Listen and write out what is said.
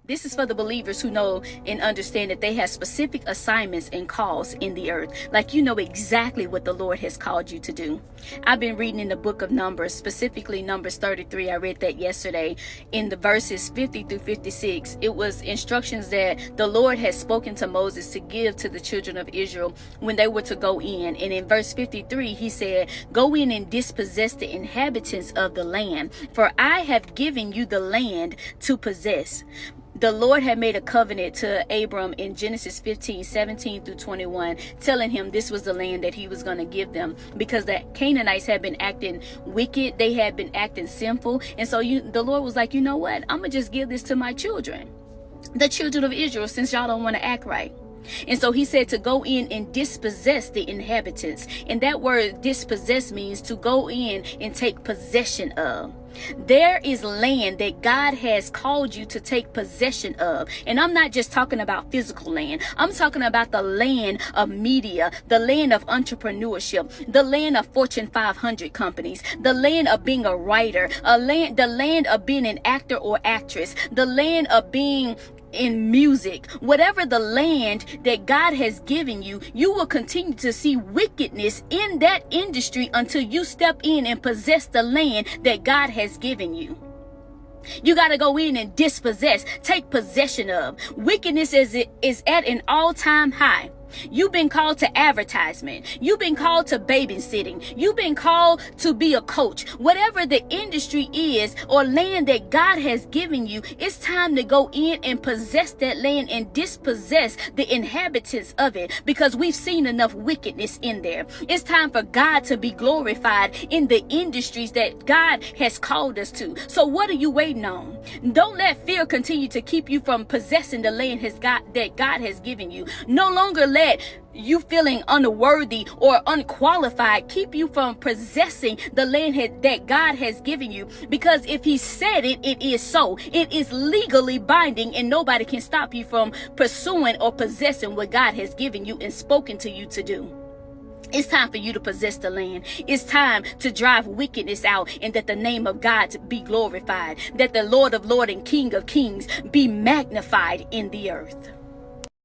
This is for the believers who know and understand that they have specific assignments and calls in the earth. Like, you know exactly what the Lord has called you to do. I've been reading in the book of Numbers, specifically Numbers 33. I read that yesterday. In the verses 50 through 56, it was instructions that the Lord had spoken to Moses to give to the children of Israel when they were to go in. And in verse 53, he said, "Go in and dispossess the inhabitants of the land, for I have given you the land to possess." The Lord had made a covenant to Abram in Genesis 15:17 through 21, telling him this was the land that he was going to give them, because the Canaanites had been acting wicked. They had been acting sinful. And so the Lord was like, you know what? I'm going to just give this to my children, the children of Israel, since y'all don't want to act right. And so he said to go in and dispossess the inhabitants. And that word dispossess means to go in and take possession of. There is land that God has called you to take possession of. And I'm not just talking about physical land. I'm talking about the land of media, the land of entrepreneurship, the land of Fortune 500 companies, the land of being a writer, the land of being an actor or actress, the land of being in music. Whatever the land that God has given you, you will continue to see wickedness in that industry until you step in and possess the land that God has given you. You got to go in and dispossess, take possession of. Wickedness is at an all-time high. You've been called to advertisement. You've been called to babysitting. You've been called to be a coach. Whatever the industry is or land that God has given you, it's time to go in and possess that land and dispossess the inhabitants of it, because we've seen enough wickedness in there. It's time for God to be glorified in the industries that God has called us to. So what are you waiting on? Don't let fear continue to keep you from possessing the land that God has given you. No longer let you feeling unworthy or unqualified keep you from possessing the land that God has given you, because if he said it, it is so. It is legally binding, and nobody can stop you from pursuing or possessing what God has given you and spoken to you to do. It's time for you to possess the land. It's time to drive wickedness out, and that the name of God be glorified, that the Lord of Lords and King of Kings be magnified in the earth.